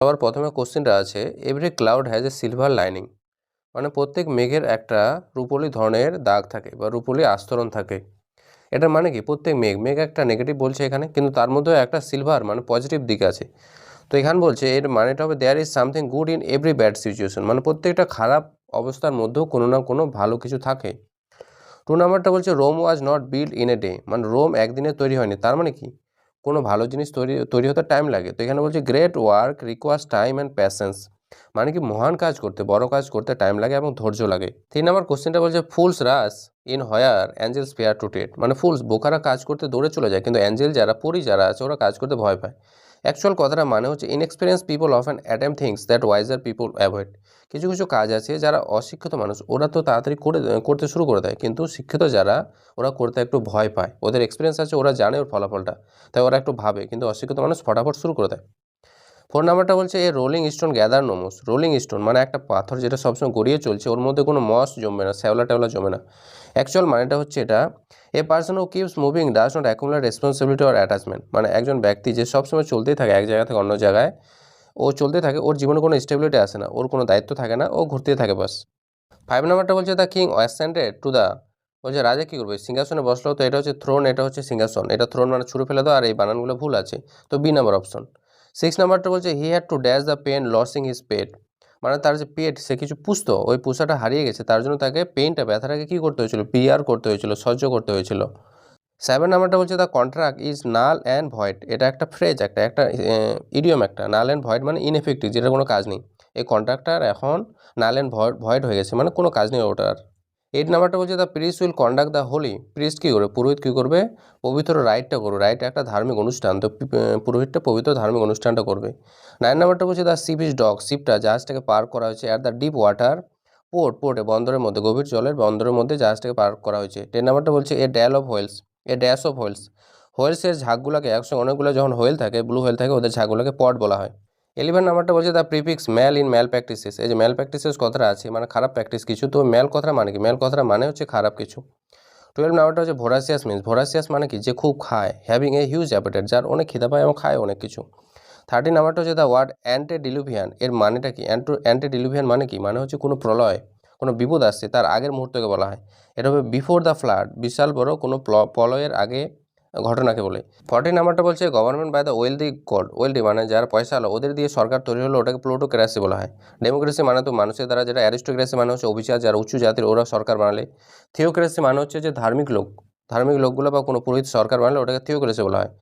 সবার প্রথমে কোশ্চেনটা আছে, every cloud has a silver lining, মানে প্রত্যেক মেঘের একটা রূপোলি ধরনের দাগ থাকে বা রূপোলি আস্তরণ থাকে। এটার মানে কি, প্রত্যেক মেঘ একটা নেগেটিভ বলছে এখানে, কিন্তু তার মধ্যেও একটা সিলভার মানে পজিটিভ দিক আছে। তো এখানে বলছে এর মানেটা হবে there is something good in every bad situation, মানে প্রত্যেকটা খারাপ অবস্থার মধ্যেও কোনো না কোনো ভালো কিছু থাকে। 2 নাম্বারটা বলছে Rome was not build in a day, মানে রোম একদিনে তৈরি হয়নি। তার মানে কি, কোনো ভালো জিনিস তৈরি হতে টাইম লাগে। তো এখানে বলছে great work requires time and patience, মানে কি মহান কাজ করতে, বড় কাজ করতে টাইম লাগে এবং ধৈর্য লাগে। 3 নাম্বার কোশ্চেনটা বলছে fools rush in where angels fear to টেট, মানে ফুলস বোকারা কাজ করতে দৌড়ে চলে যায়, কিন্তু অ্যাঞ্জেল যারা পরি যারা আছে ওরা কাজ করতে ভয় পায়। অ্যাকচুয়াল কথাটা মানে হচ্ছে inexperience people of an attempt things that wiser people avoid. কিছু কিছু কাজ আছে যারা অশিক্ষিত মানুষ ওরা তো তাড়াতাড়ি করতে শুরু করে দেয়, কিন্তু শিক্ষিত যারা ওরা করতে একটু ভয় পায়। ওদের এক্সপিরিয়েন্স আছে, ওরা জানে ওর ফলাফলটা, তাই ওরা একটু ভাবে, কিন্তু অশিক্ষিত মানুষ ফটাফট শুরু করে দেয়। 4 নাম্বারটা বলছে a rolling stone gather no moss, rolling stone মানে একটা পাথর যেটা সবসময় গড়িয়ে চলছে, ওর মধ্যে কোনো মস জমবে না, শ্যাওলা ট্যাওলা জমে না। অ্যাকচুয়াল মানেটা হচ্ছে এটা, a person who keeps moving does not accumulate responsibility or attachment, মানে একজন ব্যক্তি যে সবসময় চলতেই থাকে এক জায়গা থেকে অন্য জায়গায়, ও চলতে থাকে, ওর জীবনে কোনো স্টেবিলিটি আসে না, ওর কোনো দায়িত্ব থাকে না, ও ঘুরতেই থাকে বাস। 5 নাম্বারটা বলছে দ্য কিং অ্যাসেন্ডেড টু দ্য, বলছে রাজা কী করবে, সিংহাসনে বসলো। তো এটা হচ্ছে থ্রোন, এটা হচ্ছে সিংহাসন, এটা থ্রোন মানে ছুঁড়ে ফেলে দাও, আর এই বানানগুলো ভুল আছে, তো বি নাম্বার অপশন। 6 নাম্বারটা বলছে he had to dash the pen losing his pet, মানে তার যে পেট সে কিছু পুষতো, ওই পুষাটা হারিয়ে গেছে, তার জন্য তাকে পেনটা ব্যথাটাকে কী করতে হয়েছিল, বিয়ার করতে হয়েছিল, সহ্য করতে হয়েছিল। 7 নাম্বারটা বলছে the contract is null and void, এটা একটা ফ্রেজ, একটা ইডিয়ম, একটা নাল অ্যান্ড ভয়েড মানে ইনএফেক্টিভ, যেটা কোনো কাজ নেই। এই কন্ট্রাক্টটার এখন নাল অ্যান্ড ভয়েড হয়ে গেছে, মানে কোনো কাজ নেই ওটার। 8 নাম্বারটা বলছে the priest will conduct the holy, priest কী করবে, পুরোহিত কী করবে, পবিত্র রাইটটা করবে, রাইট একটা ধার্মিক অনুষ্ঠান, তো পুরোহিতটা পবিত্র ধার্মিক অনুষ্ঠানটা করবে। 9 নাম্বারটা বলছে দ্য শিপ ইজ ডক, শিপটা জাহাজটাকে পার করা হয়েছে অ্যাট দ্য ডিপ ওয়াটার পোর্টে বন্দরের মধ্যে, গভীর জলের বন্দরের মধ্যে জাহাজটাকে পার করা হয়েছে। 10 নাম্বারটা বলছে a dal of whales, a dash of whales, হোয়েলসের ঝাঁকগুলোকে একসঙ্গে অনেকগুলো যখন হোয়েল থাকে, ব্লু হোয়েল থাকে, ওদের ঝাঁকগুলোকে পট বলা হয়। 11 নাম্বারটা বলছে the prefix mal in mal practices, এই যে ম্যাল প্র্যাকটিসেস কথাটা আছে মানে খারাপ প্র্যাকটিস কিছু, তো ম্যাল কথাটা মানে কি, ম্যাল কথাটা মানে হচ্ছে খারাপ কিছু। 12 নাম্বারটা হচ্ছে ভোরাসিয়াস মিন্স, ভোরাসিয়াস মানে কি, যে খুব খায়, হ্যাভিং এ হিউজ অ্যাপিটাইট, যার অনেক খিদা পায় এবং খায় অনেক কিছু। 13 নাম্বারটা হচ্ছে দ্য ওয়ার্ড অ্যান্টেডিলুভিয়ান, এর মানেটা কি, অ্যান্টেডিলুভিয়ান মানে কি, মানে হচ্ছে কোনো প্রলয়, কোনো বিপদ আসছে তার আগের মুহূর্তকে বলা হয়। এটা হবে বিফোর দ্য ফ্লাড, বিশাল বড় কোনো প্রলয়ের আগে ঘটনাকে বলে। 14 নাম্বারটা বলছে government by the wealthy god, wealthy মানে যারা পয়সা হলো ওদের দিয়ে সরকার তৈরি হলো, ওটাকে প্লুটোক্রেসি বলা হয়। ডেমোক্রেসি মানে তো মানুষের দ্বারা, যেটা অ্যারিস্টোক্রেসি মানে হচ্ছে অভিজাত যারা উঁচু জাতির ওরা সরকার বানালে। থিওক্রেসি মানে হচ্ছে যে ধার্মিক লোকগুলো বা কোনো পুরোহিত সরকার বানালে ওটাকে থিওক্রেসি বলা হয়।